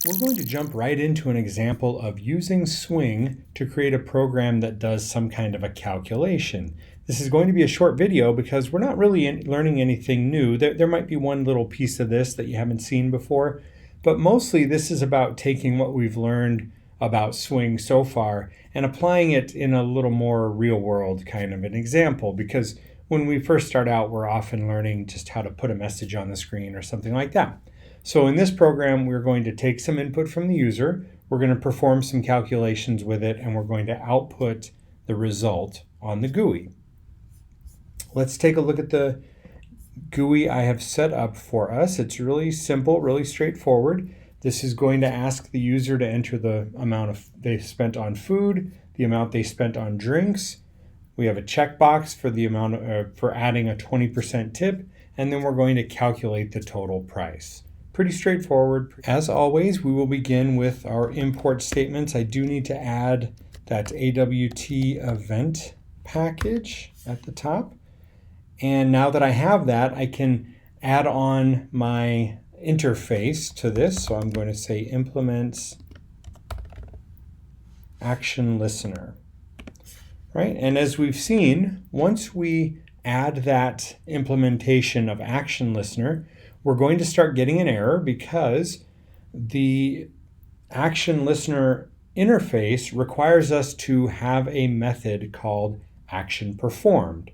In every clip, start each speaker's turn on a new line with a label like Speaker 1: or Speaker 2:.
Speaker 1: We're going to jump right into an example of using Swing to create a program that does some kind of a calculation. This is going to be a short video because we're not really learning anything new. There might be one little piece of this that you haven't seen before, but mostly this is about taking what we've learned about Swing so far and applying it in a little more real-world kind of an example, because when we first start out, we're often learning just how to put a message on the screen or something like that. So in this program, we're going to take some input from the user, we're going to perform some calculations with it, and we're going to output the result on the GUI. Let's take a look at the GUI I have set up for us. It's really simple, really straightforward. This is going to ask the user to enter the amount they spent on food, the amount they spent on drinks. We have a checkbox for the amount for adding a 20% tip, and then we're going to calculate the total price. Pretty straightforward. As always, we will begin with our import statements. I do need to add that AWT event package at the top. And now that I have that, I can add on my interface to this. So I'm going to say implements action listener. Right? And as we've seen, once we add that implementation of action listener, we're going to start getting an error because the action listener interface requires us to have a method called action performed.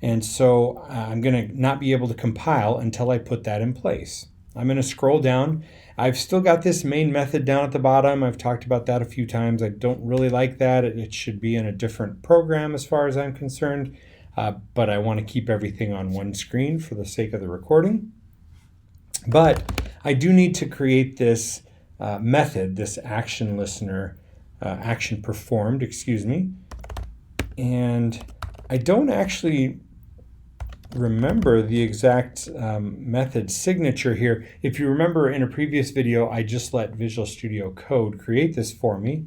Speaker 1: And so I'm going to not be able to compile until I put that in place. I'm going to scroll down. I've still got this main method down at the bottom. I've talked about that a few times. I don't really like that. It should be in a different program as far as I'm concerned. But I want to keep everything on one screen for the sake of the recording. But I do need to create this method, this action listener, action performed, and I don't actually remember the exact method signature here. If you remember in a previous video, I just let Visual Studio Code create this for me,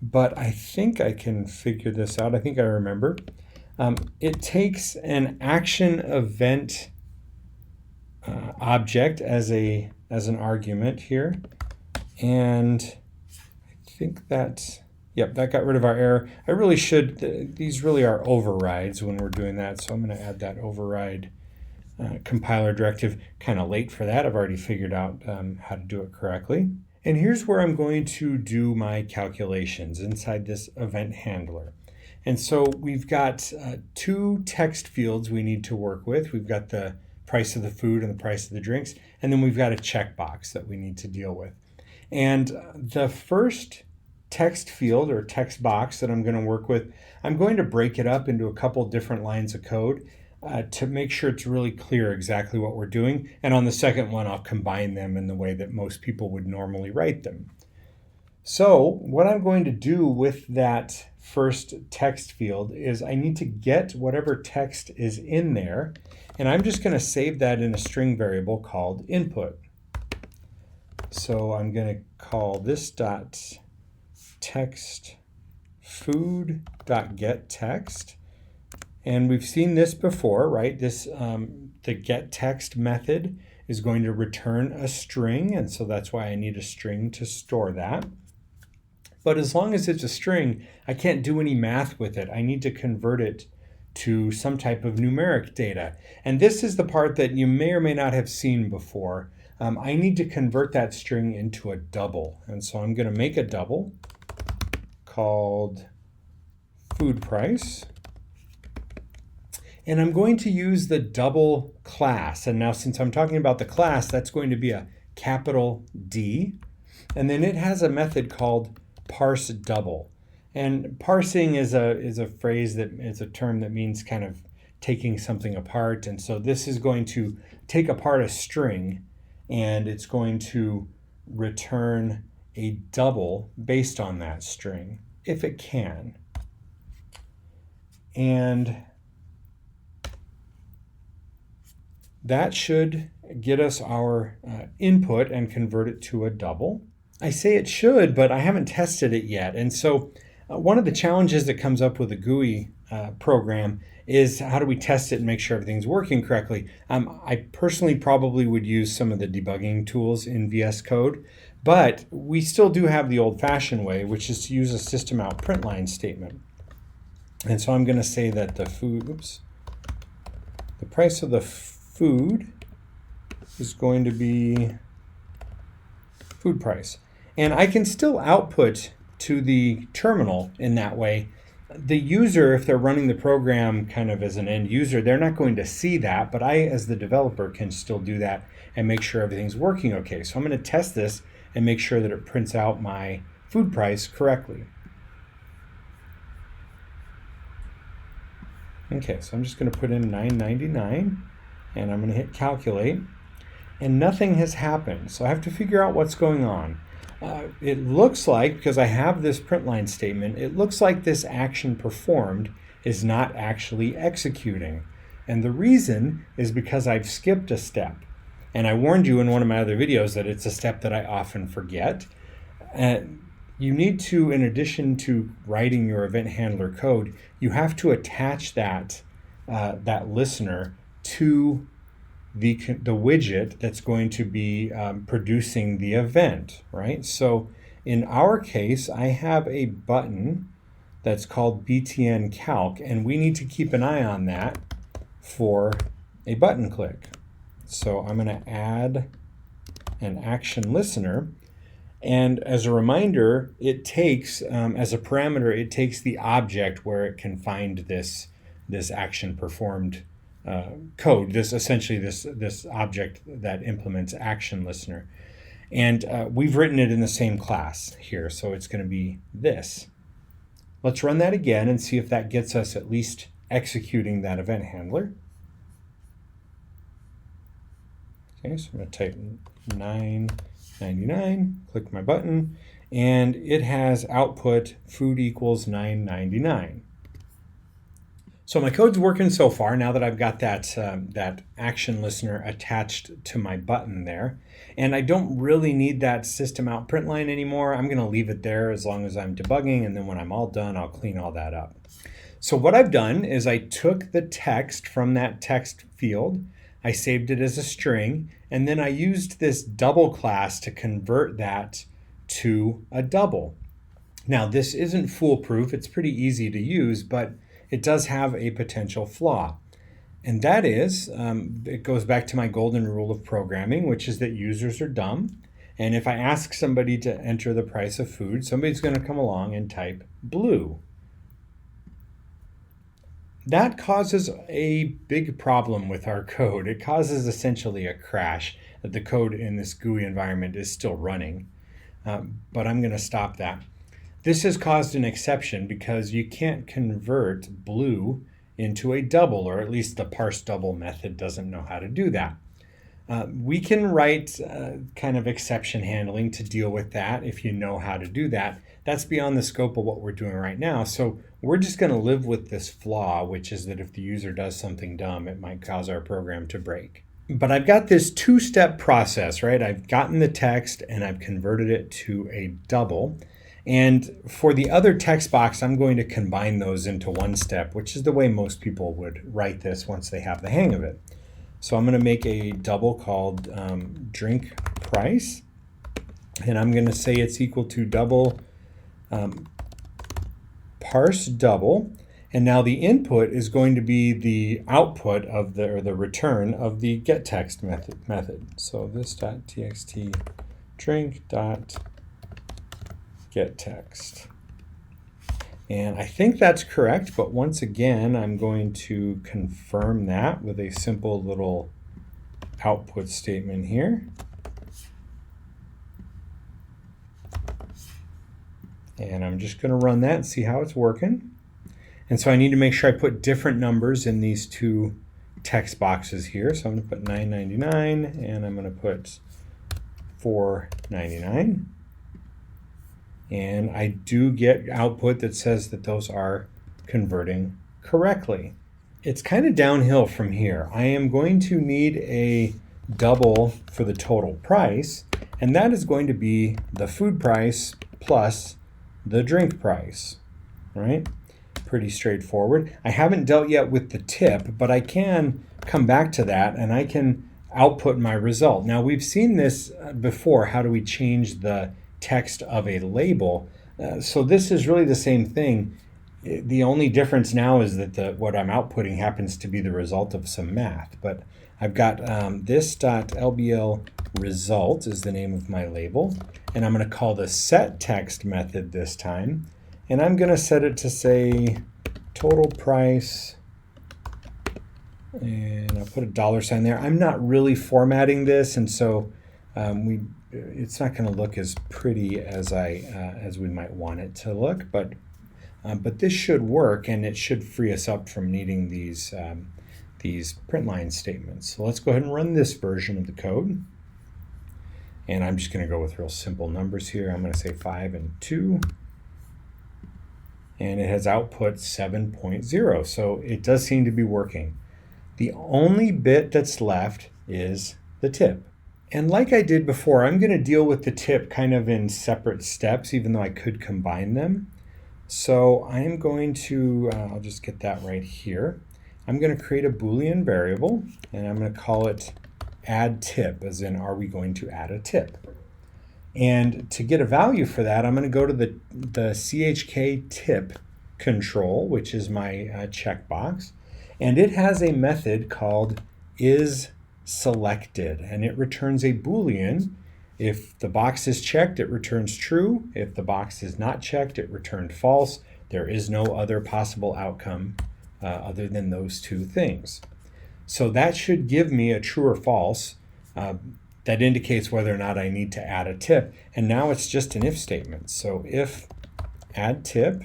Speaker 1: but I think I can figure this out. I think I remember. It takes an action event object as an argument here, and I think that got rid of our error. I really should, these really are overrides when we're doing that, so I'm going to add that override compiler directive. Kind of late for that. I've already figured out how to do it correctly. And here's where I'm going to do my calculations inside this event handler. And so we've got two text fields we need to work with. We've got the price of the food and the price of the drinks, and then we've got a checkbox that we need to deal with. And the first text field or text box that I'm going to work with, I'm going to break it up into a couple different lines of code to make sure it's really clear exactly what we're doing. And on the second one, I'll combine them in the way that most people would normally write them. So what I'm going to do with that first text field is I need to get whatever text is in there, and I'm just going to save that in a string variable called input. So I'm going to call this dot text food dot get text, and we've seen this before, right? This the get text method is going to return a string, and so that's why I need a string to store that. But as long as it's a string, I can't do any math with it. I need to convert it to some type of numeric data. And this is the part that you may or may not have seen before. I need to convert that string into a double. And so I'm going to make a double called food price. And I'm going to use the double class. And now since I'm talking about the class, that's going to be a capital D. And then it has a method called parse double. And parsing is a phrase that is a term that means kind of taking something apart. And so this is going to take apart a string, and it's going to return a double based on that string, if it can. And that should get us our input and convert it to a double. I say it should, but I haven't tested it yet. And so one of the challenges that comes up with a GUI program is how do we test it and make sure everything's working correctly. I personally probably would use some of the debugging tools in VS Code, but we still do have the old-fashioned way, which is to use a system out print line statement. And so I'm going to say that the price of the food is going to be food price. And I can still output to the terminal in that way. The user, if they're running the program kind of as an end user, they're not going to see that, but I, as the developer, can still do that and make sure everything's working okay. So I'm going to test this and make sure that it prints out my food price correctly. Okay, so I'm just going to put in $9.99 and I'm going to hit calculate, and nothing has happened. So I have to figure out what's going on. It looks like, because I have this print line statement, it looks like this action performed is not actually executing. And the reason is because I've skipped a step. And I warned you in one of my other videos that it's a step that I often forget. You need to, in addition to writing your event handler code, you have to attach that listener to the widget that's going to be producing the event, right? So in our case, I have a button that's called BTN Calc, and we need to keep an eye on that for a button click. So I'm going to add an action listener, and as a reminder, it takes, as a parameter, it takes the object where it can find this action performed code, essentially this object that implements action listener. And we've written it in the same class here, so it's going to be this. Let's run that again and see if that gets us at least executing that event handler. Okay, so I'm going to type $9.99, click my button, and it has output food equals $9.99. So my code's working so far now that I've got that action listener attached to my button there. And I don't really need that system out print line anymore. I'm going to leave it there as long as I'm debugging, and then when I'm all done, I'll clean all that up. So what I've done is I took the text from that text field, I saved it as a string, and then I used this double class to convert that to a double. Now this isn't foolproof, it's pretty easy to use, but it does have a potential flaw. And that is, it goes back to my golden rule of programming, which is that users are dumb. And if I ask somebody to enter the price of food, somebody's going to come along and type blue. That causes a big problem with our code. It causes essentially a crash that the code in this GUI environment is still running. But I'm going to stop that. This has caused an exception because you can't convert blue into a double, or at least the parse double method doesn't know how to do that. We can write kind of exception handling to deal with that if you know how to do that. That's beyond the scope of what we're doing right now. So we're just going to live with this flaw, which is that if the user does something dumb, it might cause our program to break. But I've got this two-step process, right? I've gotten the text and I've converted it to a double. And for the other text box, I'm going to combine those into one step, which is the way most people would write this once they have the hang of it. So I'm going to make a double called drink price, and I'm going to say it's equal to double parse double. And now the input is going to be the output of the return of the getText method. So this.txt drink.getText. And I think that's correct, but once again, I'm going to confirm that with a simple little output statement here. And I'm just going to run that and see how it's working. And so I need to make sure I put different numbers in these two text boxes here. So I'm going to put $9.99 and I'm going to put $4.99. And I do get output that says that those are converting correctly. It's kind of downhill from here. I am going to need a double for the total price, and that is going to be the food price plus the drink price, right? pretty straightforward. I haven't dealt yet with the tip, but I can come back to that and I can output my result. Now we've seen this before. How do we change the text of a label? So this is really the same thing. The only difference now is that what I'm outputting happens to be the result of some math. But I've got this.lbl result is the name of my label, and I'm going to call the setText method this time, and I'm going to set it to say total price, and I'll put a $sign there. I'm not really formatting this, and so it's not going to look as pretty as as we might want it to look, but this should work, and it should free us up from needing these print line statements. So let's go ahead and run this version of the code. And I'm just going to go with real simple numbers here. I'm going to say 5 and 2. And it has output 7.0. So it does seem to be working. The only bit that's left is the tip. And like I did before, I'm going to deal with the tip kind of in separate steps, even though I could combine them. So I am going to, I'll just get that right here. I'm going to create a Boolean variable, and I'm going to call it add tip, as in, are we going to add a tip? And to get a value for that, I'm going to go to the chk tip control, which is my checkbox, and it has a method called isSelected, and it returns a Boolean. If the box is checked, it returns true. If the box is not checked, it returned false. There is no other possible outcome other than those two things. So that should give me a true or false that indicates whether or not I need to add a tip. And now it's just an if statement. So if add tip,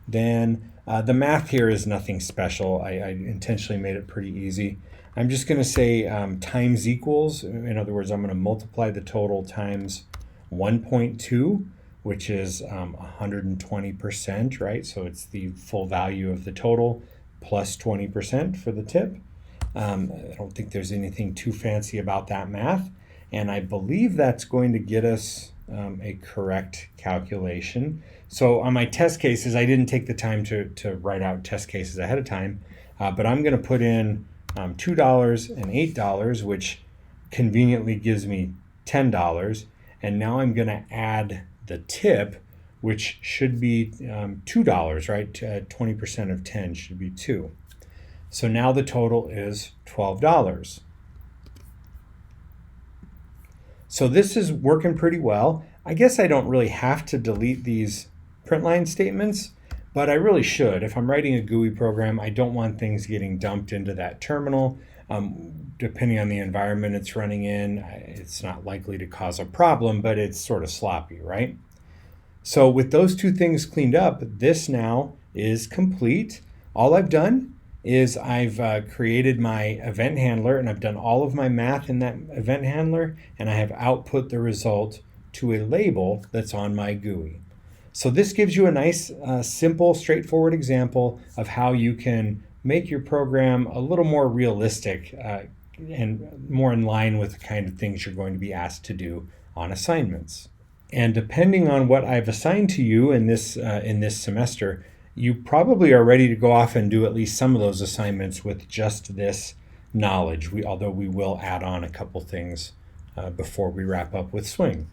Speaker 1: then the math here is nothing special. I intentionally made it pretty easy. I'm just going to say times equals. In other words, I'm going to multiply the total times 1.2, which is 120%, right? So it's the full value of the total plus 20% for the tip. I don't think there's anything too fancy about that math, and I believe that's going to get us a correct calculation. So on my test cases, I didn't take the time to write out test cases ahead of time, but I'm going to put in $2 and $8, which conveniently gives me $10, and now I'm going to add the tip, which should be $2, right? 20% of 10 should be 2. So now the total is $12. So this is working pretty well. I guess I don't really have to delete these print line statements, but I really should. If I'm writing a GUI program, I don't want things getting dumped into that terminal. Depending on the environment it's running in, it's not likely to cause a problem, but it's sort of sloppy, right? So with those two things cleaned up, this now is complete. All I've done is I've created my event handler, and I've done all of my math in that event handler, and I have output the result to a label that's on my GUI. So this gives you a nice, simple, straightforward example of how you can make your program a little more realistic and more in line with the kind of things you're going to be asked to do on assignments. And depending on what I've assigned to you in this semester, you probably are ready to go off and do at least some of those assignments with just this knowledge, although we will add on a couple things before we wrap up with Swing.